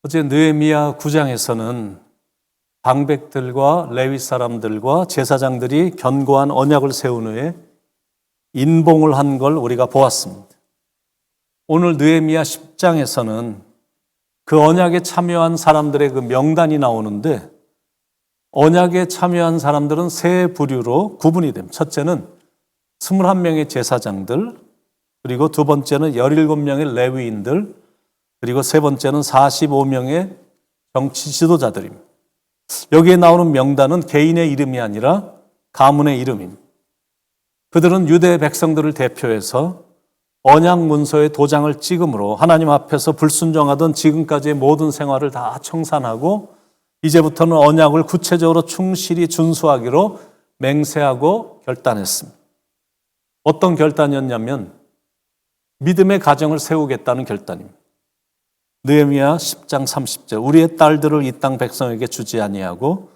어제 느헤미야 9장에서는 방백들과 레위 사람들과 제사장들이 견고한 언약을 세운 후에 인봉을 한 걸 우리가 보았습니다. 오늘 느헤미야 10장에서는 그 언약에 참여한 사람들의 그 명단이 나오는데, 언약에 참여한 사람들은 세 부류로 구분이 됩니다. 첫째는 21명의 제사장들, 그리고 두 번째는 17명의 레위인들, 그리고 세 번째는 45명의 정치 지도자들입니다. 여기에 나오는 명단은 개인의 이름이 아니라 가문의 이름입니다. 그들은 유대 백성들을 대표해서 언약 문서에 도장을 찍음으로 하나님 앞에서 불순종하던 지금까지의 모든 생활을 다 청산하고 이제부터는 언약을 구체적으로 충실히 준수하기로 맹세하고 결단했습니다. 어떤 결단이었냐면 믿음의 가정을 세우겠다는 결단입니다. 느헤미야 10장 30절, 우리의 딸들을 이 땅 백성에게 주지 아니하고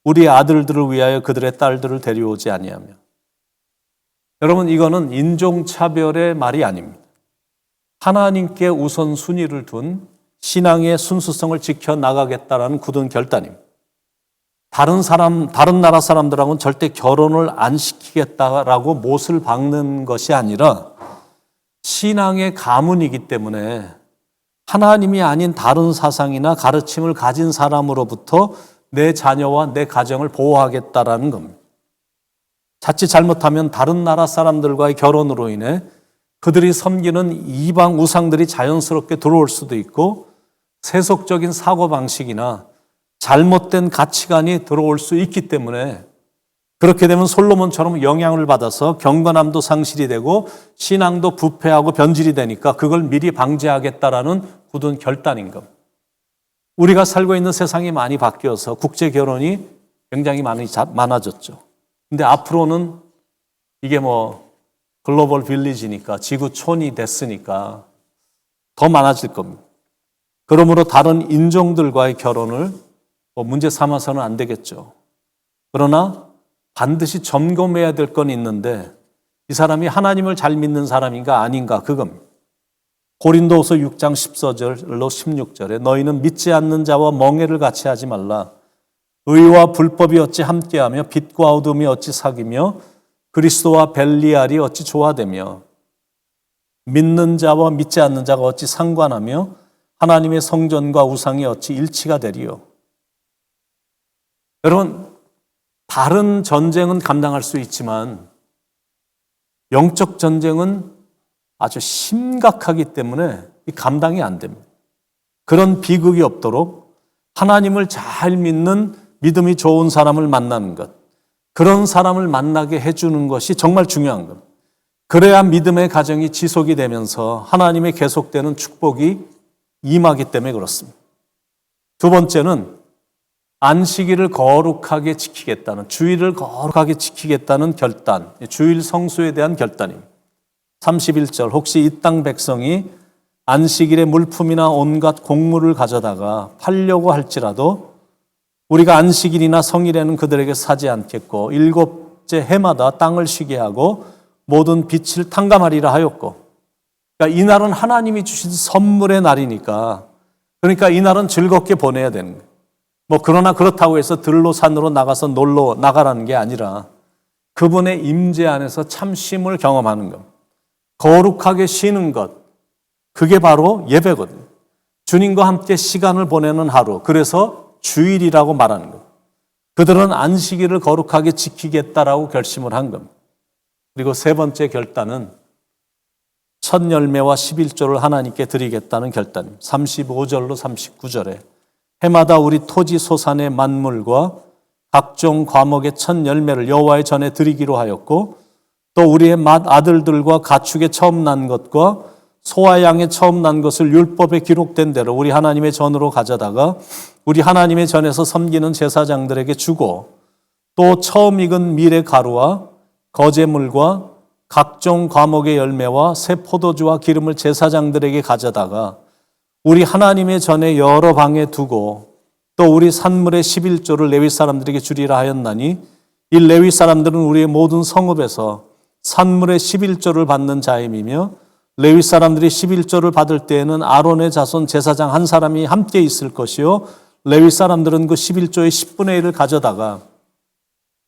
우리의 아들들을 위하여 그들의 딸들을 데려오지 아니하며. 여러분, 이거는 인종차별의 말이 아닙니다. 하나님께 우선순위를 둔 신앙의 순수성을 지켜나가겠다라는 굳은 결단입니다. 다른 나라 사람들하고는 절대 결혼을 안 시키겠다라고 못을 박는 것이 아니라 신앙의 가문이기 때문에 하나님이 아닌 다른 사상이나 가르침을 가진 사람으로부터 내 자녀와 내 가정을 보호하겠다라는 겁니다. 자칫 잘못하면 다른 나라 사람들과의 결혼으로 인해 그들이 섬기는 이방 우상들이 자연스럽게 들어올 수도 있고 세속적인 사고방식이나 잘못된 가치관이 들어올 수 있기 때문에, 그렇게 되면 솔로몬처럼 영향을 받아서 경건함도 상실이 되고 신앙도 부패하고 변질이 되니까 그걸 미리 방지하겠다라는 굳은 결단인 겁니다. 우리가 살고 있는 세상이 많이 바뀌어서 국제 결혼이 굉장히 많아졌죠. 근데 앞으로는 이게 글로벌 빌리지니까, 지구촌이 됐으니까 더 많아질 겁니다. 그러므로 다른 인종들과의 결혼을 문제 삼아서는 안 되겠죠. 그러나 반드시 점검해야 될 건 있는데, 이 사람이 하나님을 잘 믿는 사람인가 아닌가, 그겁니다. 고린도후서 6장 14절로 16절에 너희는 믿지 않는 자와 멍해를 같이 하지 말라. 의와 불법이 어찌 함께하며 빛과 어둠이 어찌 사귀며 그리스도와 벨리알이 어찌 조화되며 믿는 자와 믿지 않는 자가 어찌 상관하며 하나님의 성전과 우상이 어찌 일치가 되리요. 여러분, 다른 전쟁은 감당할 수 있지만 영적 전쟁은 아주 심각하기 때문에 감당이 안 됩니다. 그런 비극이 없도록 하나님을 잘 믿는 믿음이 좋은 사람을 만나는 것, 그런 사람을 만나게 해주는 것이 정말 중요한 겁니다. 그래야 믿음의 가정이 지속이 되면서 하나님의 계속되는 축복이 임하기 때문에 그렇습니다. 두 번째는 안식일을 거룩하게 지키겠다는, 주일을 거룩하게 지키겠다는 결단, 주일 성수에 대한 결단입니다. 31절, 혹시 이 땅 백성이 안식일에 물품이나 온갖 곡물을 가져다가 팔려고 할지라도 우리가 안식일이나 성일에는 그들에게 사지 않겠고 일곱째 해마다 땅을 쉬게 하고 모든 빛을 탕감하리라 하였고, 그러니까 이 날은 하나님이 주신 선물의 날이니까, 그러니까 이 날은 즐겁게 보내야 되는 거예요. 그러나 그렇다고 해서 들로 산으로 나가서 놀러 나가라는 게 아니라 그분의 임재 안에서 참 쉼을 경험하는 것, 거룩하게 쉬는 것, 그게 바로 예배거든요. 주님과 함께 시간을 보내는 하루, 그래서 주일이라고 말하는 것. 그들은 안식일을 거룩하게 지키겠다라고 결심을 한 겁니다. 그리고 세 번째 결단은 첫 열매와 11조를 하나님께 드리겠다는 결단입니다. 35절로 39절에 해마다 우리 토지 소산의 만물과 각종 과목의 첫 열매를 여호와의 전에 드리기로 하였고, 또 우리의 맏 아들들과 가축의 처음 난 것과 소와 양의 처음 난 것을 율법에 기록된 대로 우리 하나님의 전으로 가져다가 우리 하나님의 전에서 섬기는 제사장들에게 주고, 또 처음 익은 밀의 가루와 거제물과 각종 과목의 열매와 새 포도주와 기름을 제사장들에게 가져다가 우리 하나님의 전에 여러 방에 두고, 또 우리 산물의 11조를 레위 사람들에게 주리라 하였나니 이 레위 사람들은 우리의 모든 성읍에서 산물의 11조를 받는 자임이며 레위 사람들이 11조를 받을 때에는 아론의 자손 제사장 한 사람이 함께 있을 것이요 레위 사람들은 그 11조의 10분의 1을 가져다가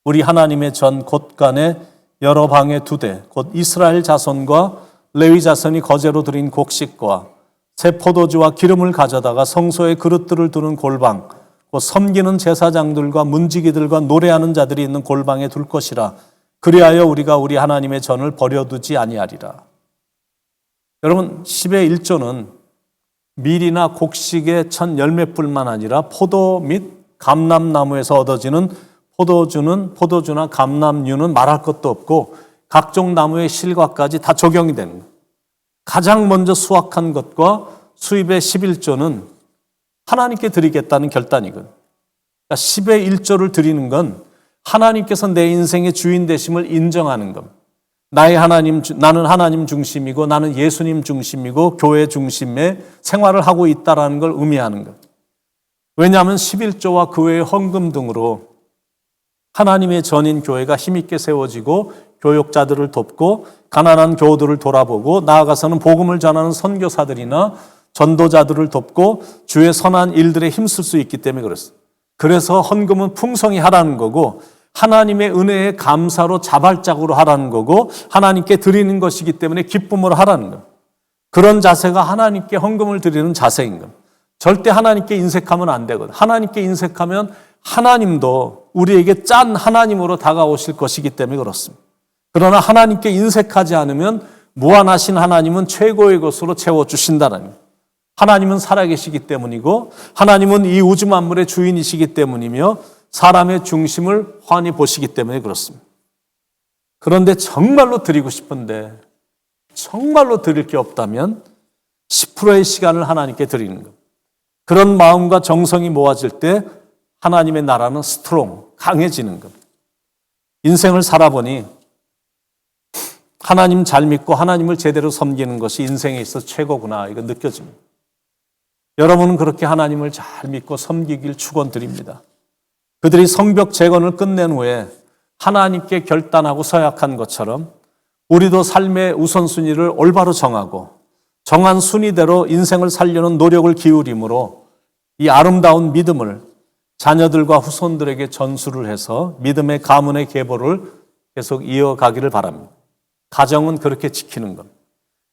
우리 하나님의 전 곳간에 여러 방에 두되 곧 이스라엘 자손과 레위 자손이 거제로 드린 곡식과 새 포도주와 기름을 가져다가 성소에 그릇들을 두는 골방 곧 섬기는 제사장들과 문지기들과 노래하는 자들이 있는 골방에 둘 것이라. 그리하여 우리가 우리 하나님의 전을 버려두지 아니하리라. 여러분 10의 1조는 밀이나 곡식의 첫 열매뿐만 아니라 포도 및 감람나무에서 얻어지는 포도주나 감람류는 말할 것도 없고 각종 나무의 실과까지 다 적용이 되는 거예요. 가장 먼저 수확한 것과 수입의 11조는 하나님께 드리겠다는 결단이거든요. 그러니까 10의 1조를 드리는 건 하나님께서 내 인생의 주인 되심을 인정하는 겁니다. 나는 하나님 중심이고 나는 예수님 중심이고 교회 중심의 생활을 하고 있다는 걸 의미하는 겁니다. 왜냐하면 11조와 그 외의 헌금 등으로 하나님의 전인 교회가 힘있게 세워지고 교역자들을 돕고 가난한 교우들을 돌아보고 나아가서는 복음을 전하는 선교사들이나 전도자들을 돕고 주의 선한 일들에 힘쓸 수 있기 때문에 그렇습니다. 그래서 헌금은 풍성히 하라는 거고 하나님의 은혜에 감사로 자발적으로 하라는 거고 하나님께 드리는 것이기 때문에 기쁨으로 하라는 겁니다. 그런 자세가 하나님께 헌금을 드리는 자세인 겁니다. 절대 하나님께 인색하면 안 되거든요. 하나님께 인색하면 하나님도 우리에게 짠 하나님으로 다가오실 것이기 때문에 그렇습니다. 그러나 하나님께 인색하지 않으면 무한하신 하나님은 최고의 것으로 채워주신다는 겁니다. 하나님은 살아계시기 때문이고 하나님은 이 우주 만물의 주인이시기 때문이며 사람의 중심을 환히 보시기 때문에 그렇습니다. 그런데 정말로 드리고 싶은데 정말로 드릴 게 없다면 10%의 시간을 하나님께 드리는 겁니다. 그런 마음과 정성이 모아질 때 하나님의 나라는 강해지는 겁니다. 인생을 살아보니 하나님 잘 믿고 하나님을 제대로 섬기는 것이 인생에 있어 최고구나 이거 느껴집니다. 여러분은 그렇게 하나님을 잘 믿고 섬기길 축원드립니다. 그들이 성벽 재건을 끝낸 후에 하나님께 결단하고 서약한 것처럼 우리도 삶의 우선순위를 올바로 정하고 정한 순위대로 인생을 살려는 노력을 기울임으로 이 아름다운 믿음을 자녀들과 후손들에게 전수를 해서 믿음의 가문의 계보를 계속 이어가기를 바랍니다. 가정은 그렇게 지키는 겁니다.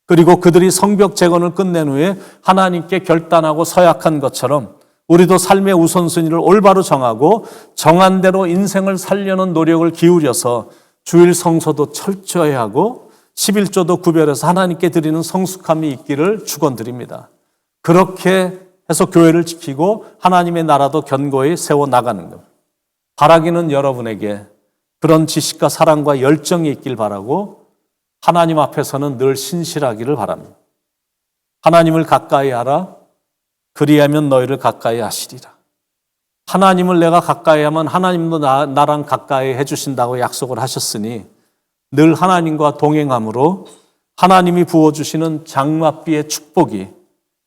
그리고 그들이 성벽 재건을 끝낸 후에 하나님께 결단하고 서약한 것처럼 우리도 삶의 우선순위를 올바로 정하고 정한 대로 인생을 살려는 노력을 기울여서 주일 성소도 철저히 하고 11조도 구별해서 하나님께 드리는 성숙함이 있기를 축원드립니다. 그렇게 해서 교회를 지키고 하나님의 나라도 견고히 세워나가는 것. 바라기는 여러분에게 그런 지식과 사랑과 열정이 있길 바라고 하나님 앞에서는 늘 신실하기를 바랍니다. 하나님을 가까이 하라. 그리하면 너희를 가까이 하시리라. 하나님을 내가 가까이 하면 하나님도 나랑 가까이 해주신다고 약속을 하셨으니 늘 하나님과 동행함으로 하나님이 부어주시는 장맛비의 축복이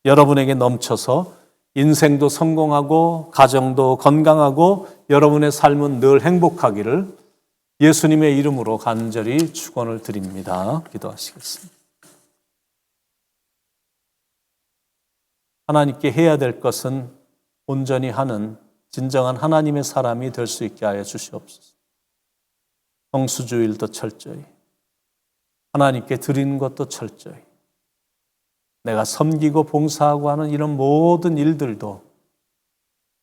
여러분에게 넘쳐서 인생도 성공하고 가정도 건강하고 여러분의 삶은 늘 행복하기를 예수님의 이름으로 간절히 축원을 드립니다. 기도하시겠습니다. 하나님께 해야 될 것은 온전히 하는 진정한 하나님의 사람이 될 수 있게 하여 주시옵소서. 성수주일도 철저히, 하나님께 드리는 것도 철저히, 내가 섬기고 봉사하고 하는 이런 모든 일들도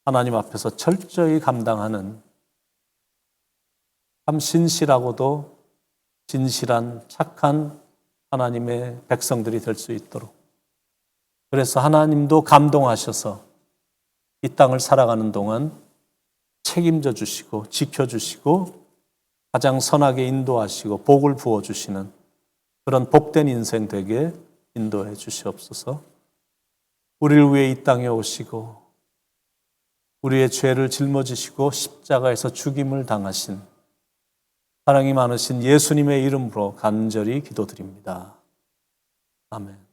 하나님 앞에서 철저히 감당하는 참 신실하고도 진실한 착한 하나님의 백성들이 될 수 있도록, 그래서 하나님도 감동하셔서 이 땅을 살아가는 동안 책임져 주시고 지켜주시고 가장 선하게 인도하시고 복을 부어주시는 그런 복된 인생 되게 인도해 주시옵소서. 우리를 위해 이 땅에 오시고 우리의 죄를 짊어지시고 십자가에서 죽임을 당하신 사랑이 많으신 예수님의 이름으로 간절히 기도드립니다. 아멘.